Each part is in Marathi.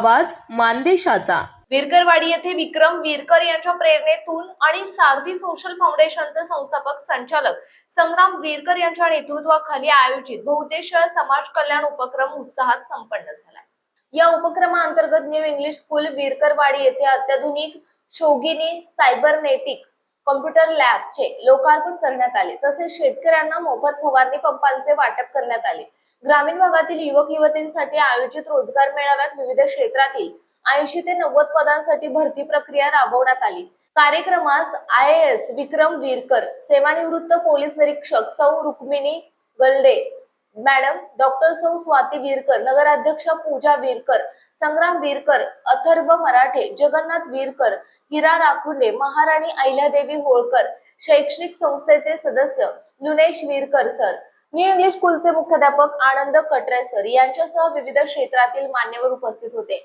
आवाज मानदेशाचा। विरकरवाडी येथे विक्रम विरकर यांच्या प्रेरणेतून आणि सारथी सोशल फाउंडेशनचे संस्थापक संचालक संग्राम विरकर यांच्या नेतृत्वाखाली आयोजित बहुउद्देशीय समाज कल्याण उपक्रम उत्साहात संपन्न झाला। या उपक्रमाअंतर्गत न्यू इंग्लिश स्कूल विरकरवाडी येथे अत्याधुनिक शोगिनी सायबरनेटिक कॉम्प्युटर लॅबचे लोकार्पण करण्यात आले। तसेच शेतकऱ्यांना मोफत फवारणी पंपांचे वाटप करण्यात आले। ग्रामीण भागातील युवक युवतींसाठी आयोजित रोजगार मेळाव्यात विविध क्षेत्रातील 80 ते 90 पदांसाठी भरती प्रक्रिया राबवण्यात आली। कार्यक्रमास IAS विक्रम विरकर, सेवानिवृत्त पोलीस निरीक्षक सौ रुक्मिणी गल्डे मॅडम, डॉक्टर सौ स्वाती विरकर, नगराध्यक्षा पूजा विरकर, संग्राम विरकर, अथर्व मराठे, जगन्नाथ विरकर, हिरा राखुंडे, महाराणी अहिल्यादेवी होळकर, शैक्षणिक संस्थेचे सदस्य लुनेश विरकर सर, न्यू इंग्लिश स्कूलचे मुख्याध्यापक आनंद कटरे सर यांच्यासह विविध क्षेत्रातील मान्यवर उपस्थित होते।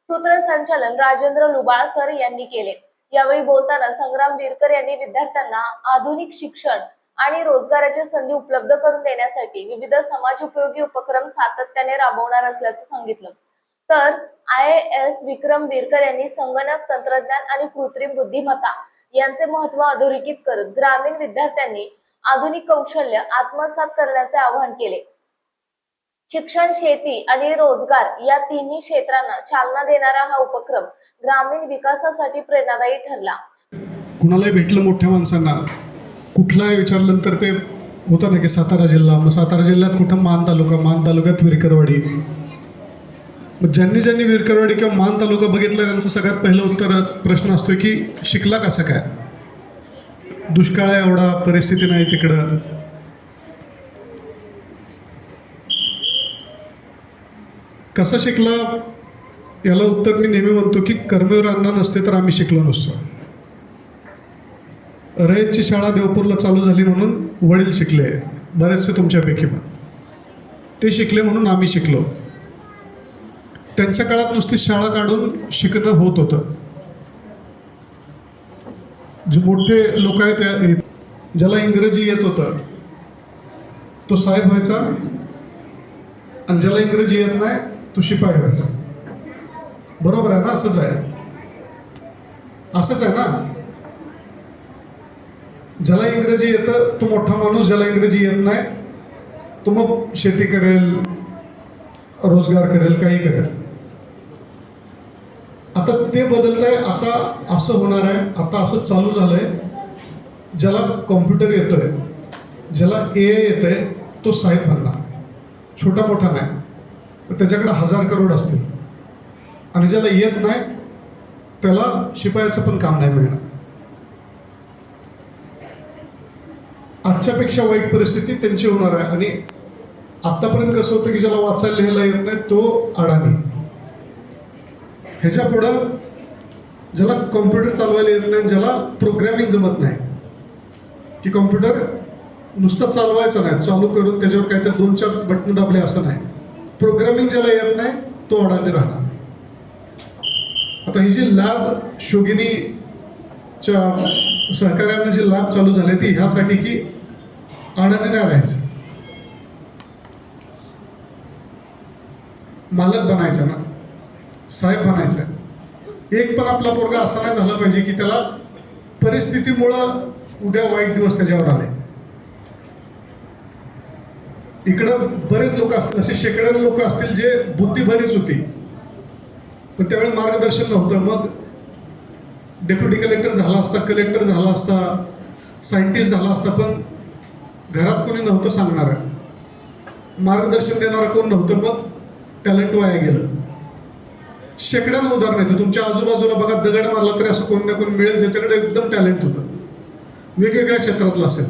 सूत्रसंचालन राजेंद्र लुबाळ सर यांनी केले। यावेळी बोलताना संग्राम विरकर यांनी विद्यार्थ्यांना आधुनिक शिक्षण आणि रोजगाराच्या संधी उपलब्ध करून देण्यासाठी विविध समाजोपयोगी उपक्रम सातत्याने राबवणार असल्याचं सांगितलं। तर IAS विक्रम विरकर यांनी संगणक तंत्रज्ञान आणि कृत्रिम बुद्धिमत्ता यांचे महत्त्व अधोरेखित करत ग्रामीण विद्यार्थ्यांनी आधुनिक कौशल्य आत्मसात करण्याचे आवाहन केले। शिक्षण, शेती आणि रोजगार या तिन्ही क्षेत्रांना चालना देणारा हा उपक्रम ग्रामीण विकासासाठी प्रेरणादायी ठरला। कुणालाही भेटलं मोठ्या माणसांना कुठलाही विचारलं तर ते होतं ना की सातारा जिल्हा, मग सातारा जिल्ह्यात कुठं मान तालुक्यात विरकरवाडी। मग ज्यांनी विरकरवाडी किंवा मान तालुका बघितला त्यांचं सगळ्यात पहिलं उत्तर प्रश्न असतो की शिकला कसं काय, दुष्काळ आहे एवढा, परिस्थिती नाही तिकडं। कसं शिकला याला उत्तर मी नेहमी म्हणतो की कर्मवीर अण्णा नसते तर आम्ही शिकलो नसतो। रयतची शाळा देवपूरला चालू झाली म्हणून वडील शिकले, बरेचसे तुमच्यापैकी पण ते शिकले म्हणून आम्ही शिकलो। त्यांच्या काळात नुसती शाळा काढून शिकणं होत होतं। जे मोठे लोक आहेत ज्याला इंग्रजी येत होतं तो साहेब व्हायचा आणि ज्याला इंग्रजी येत नाही तो शिपाई व्हायचा। बरोबर आहे ना? असंच आहे ना? ज्याला इंग्रजी येतं तो मोठा माणूस, ज्याला इंग्रजी येत नाही तो मग शेती करेल, रोजगार करेल, काही करेल। आता ते बदलत आहे, आता असं होणार आहे, आता असं चालू झालंय। ज्याला कॉम्प्युटर येतोय, ज्याला AI येतंय तो साहेब बनणार, छोटा मोठा नाही, त्याच्याकडे 1000 करोड असतील। आणि ज्याला येत नाही त्याला शिपायाचं पण काम नाही मिळणार। आजच्यापेक्षा वाईट परिस्थिती त्यांची होणार आहे। आणि आतापर्यंत कसं होतं की ज्याला वाचायला लिहायला येत नाही तो अडाणी, ह्याच्या पुढं ज्याला कॉम्प्युटर चालवायला येत नाही, ज्याला प्रोग्रॅमिंग जमत नाही, की कॉम्प्युटर नुसतं चालवायचं नाही, चालू करून त्याच्यावर काहीतरी 2-4 बटन दाबले असं नाही, प्रोग्रॅमिंग ज्याला येत नाही तो अडाणी राहणार। आता ही जी लॅब शोगिनीच्या सहकार्याने जी लॅब चालू झाली ती ह्यासाठी की अडाणी नाही राहायचं, मालक बनायचं ना, साहेब बनायचं। एक पण आपला पोरगा असा नाही झाला पाहिजे की त्याला परिस्थितीमुळं उद्या वाईट दिवस त्याच्यावर आले। इकडं बरेच लोक असतील, असे शेकड्याने लोक असतील जे बुद्धी बरीच होती पण त्यावेळी मार्गदर्शन नव्हतं। मग डेप्युटी कलेक्टर झाला असता, कलेक्टर झाला असता, सायंटिस्ट झाला असता, पण घरात कोणी नव्हतं सांगणार, मार्गदर्शन देणारं कोण नव्हतं, मग टॅलेंट वाया गेलं। शेकड्यानं उदाहरण येतं, तुमच्या आजूबाजूला बघा, दगड मारला तरी असं कोण ना कोण मिळेल ज्याच्याकडे एकदम टॅलेंट होतं, वेगवेगळ्या क्षेत्रातलं असेल।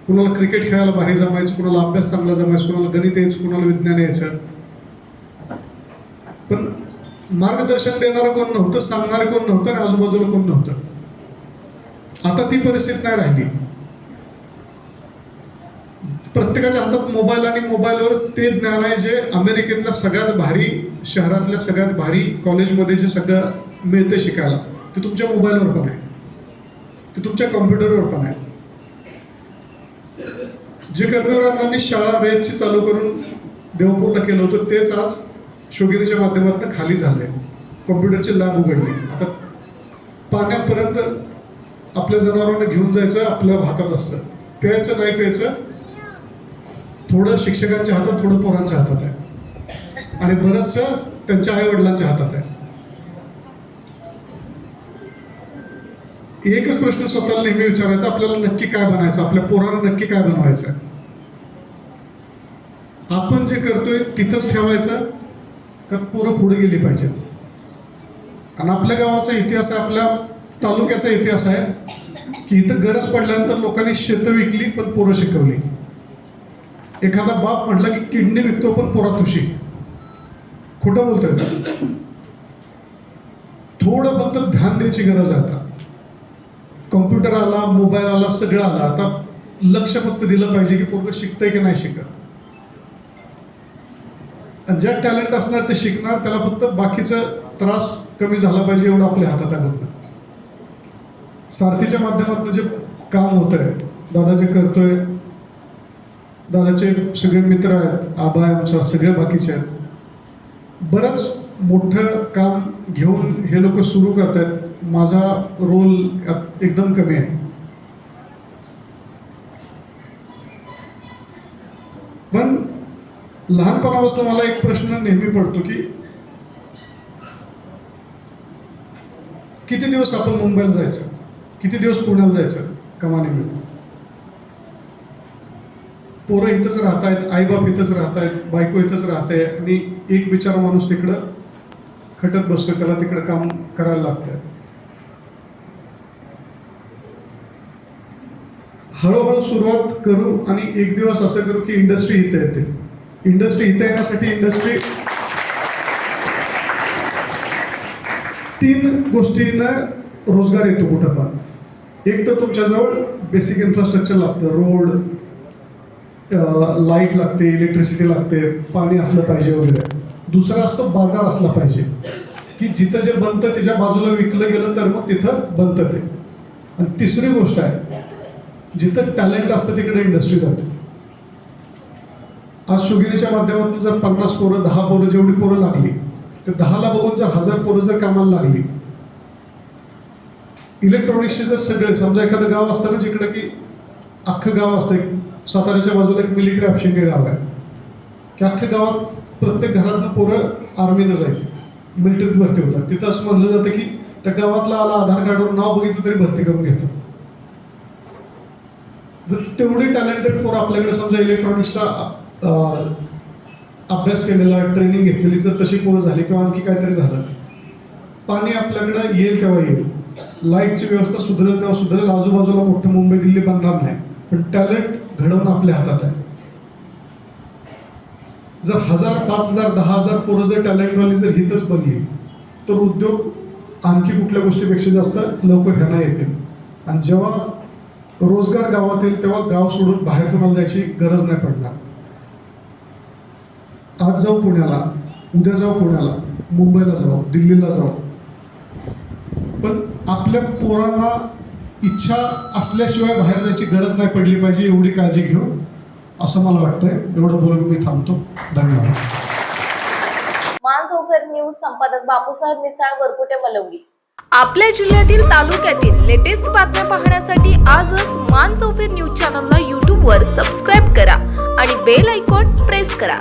कुणाला क्रिकेट खेळायला भारी जमायचं, कुणाला अभ्यास चांगला जमायचं, कुणाला गणित यायचं, कुणाला विज्ञान यायचं, पण मार्गदर्शन देणारं कोण नव्हतं, सांगणारं कोण नव्हतं आणि आजूबाजूला कोण नव्हतं। आता ती परिस्थिती नाही राहिली। प्रत्येकाच्या हातात मोबाईल आणि मोबाईलवर ते ज्ञान आहे जे अमेरिकेतल्या सगळ्यात भारी शहरातल्या सगळ्यात भारी कॉलेजमध्ये जे सगळं मिळतं शिकायला ते तुमच्या मोबाईलवर पण आहे, ते तुमच्या कॉम्प्युटरवर पण आहे। जे कर्मवीरांनी शाळा रयतची चालू करून देवपूरला केलं होतं तेच आज शोगिनीच्या माध्यमातून खाली झालंय। कॉम्प्युटरची लॅब उघडली. आता पाण्यापर्यंत आपल्या जनावरांना घेऊन जायचं आपल्या हातात असतं. प्यायचं नाही प्यायचं थोडं शिक्षकांच्या हातात, थोडं पोरांच्या हातात आहे आणि बरंचसं त्यांच्या आई वडिलांच्या हातात आहे. एकच प्रश्न स्वतःला नेहमी विचारायचा, आपल्याला नक्की काय बनायचं, आपल्या पोरांना नक्की काय बनवायचं आहे. आपण जे करतोय तिथंच ठेवायचं का पोरं पुढे गेली पाहिजे. आणि आपल्या गावाचा इतिहास आहे, आपल्या तालुक्याचा इतिहास आहे की इथं गरज पडल्यानंतर लोकांनी शेतं विकली पण पोरं शिकवली. एखादा बाप म्हटला की किडनी विकतो पण पोरा तू शिक. खोटं बोलतोय का? थोडं फक्त ध्यान द्यायची गरज आहे. आता कॉम्प्युटर आला, मोबाईल आला, सगळं आलं. आता लक्ष फक्त दिलं पाहिजे की पोरगं शिकतंय की नाही शिकत. आणि ज्या टॅलेंट असणार ते शिकणार, त्याला फक्त बाकीचा त्रास कमी झाला पाहिजे एवढं आपल्या हातात आहे. सारथीच्या माध्यमातून जे काम होत आहे, दादा जे करतोय, दादाचे सगळे मित्र आहेत, आबा आहे आमचा, सगळे बाकीचे आहेत. बरंच मोठं काम घेऊन हे लोक सुरू करत आहेत. माझा रोल यात एकदम कमी आहे. पण लहानपणापासून मला एक प्रश्न नेहमी पडतो की किती दिवस आपण मुंबईला जायचं, किती दिवस पुण्याला जायचं कमानी मिळून. पोरं इथंच राहत आहेत, आईबाप इथंच राहत आहेत, बायको इथंच राहते आणि एक बिचारा माणूस तिकडं खटत बसतोय, त्याला तिकडं काम करायला लागतंय. हळूहळू सुरुवात करू आणि एक दिवस असं करू की इंडस्ट्री इथे येते. इंडस्ट्री इथे येण्यासाठी इंडस्ट्री 3 गोष्टींना रोजगार येतो कुठं पण. एक तर तुमच्याजवळ बेसिक इन्फ्रास्ट्रक्चर लागतं, रोड, लाईट लागते, इलेक्ट्रिसिटी लागते, पाणी असलं पाहिजे वगैरे. दुसरा असतो बाजार असला पाहिजे की जिथं जे बनतं त्याच्या बाजूला विकलं गेलं तर मग तिथं बनतं ते. आणि तिसरी गोष्ट आहे, जिथं टॅलेंट असतं तिकडे इंडस्ट्री जाते. आज शुगिरीच्या माध्यमातून जर 50 पोरं, 10 पोरं, जेवढी पोरं लागली तर 10ला बघून जर 1000 पोरं जर कामाला लागली. इलेक्ट्रॉनिक्सचे जर सगळे, समजा एखादं गाव असतं ना जिकडे की अख्खं गाव असतं, साताऱ्याच्या बाजूला एक मिलिटरी अपशिंगे गाव आहे की अख्ख्या गावात प्रत्येक घरातनं पोरं आर्मीतच जायचे, मिलिटरीत भरती होतात. तिथं असं म्हणलं जातं की त्या गावातला आला आधार कार्डवर नाव बघितलं तरी भरती करून घेतो. जर तेवढी टॅलेंटेड पोरं आपल्याकडे, समजा इलेक्ट्रॉनिक्सचा अभ्यास केलेला, ट्रेनिंग घेतलेली जर तशी पोरं झाली किंवा आणखी काहीतरी झालं, पाणी आपल्याकडं येईल तेव्हा येईल, लाईटची व्यवस्था सुधरेल तेव्हा सुधरेल, आजूबाजूला मोठं मुंबई दिल्ली बनणार नाही. पण टॅलेंट घडवणं आपल्या हातात आहे. जर 1000, 5000, 10000 पोरं जर टॅलेंटवाली जर हितच बनली तर उद्योग आणखी कुठल्या गोष्टीपेक्षा जास्त लवकर ह्यांना येतील. आणि जेव्हा रोजगार गावात येईल तेव्हा गाव सोडून बाहेर कोणाला जायची गरज नाही पडणार. आज जाऊ पुण्याला, उद्या जाऊ पुण्याला, मुंबईला जाऊ, दिल्लीला जाऊ, पण आपल्या पोरांना इच्छा असल्याशिवाय बाहेर जायची गरज नाही पडली पाहिजे, एवढी काळजी घेऊ असं मला वाटतंय. एवढं बोलून मी थांबतो. धन्यवाद. मानसोफर न्यूज संपादक बापूसाहेब मिसाळ, वरकुटे, मलवडी. आपल्या जिल्ह्यातील, तालुक्यातील लेटेस्ट बातम्या पाहण्यासाठी आजच मानसोफर न्यूज चॅनलला YouTube वर सबस्क्राईब करा आणि बेल आयकॉन प्रेस करा.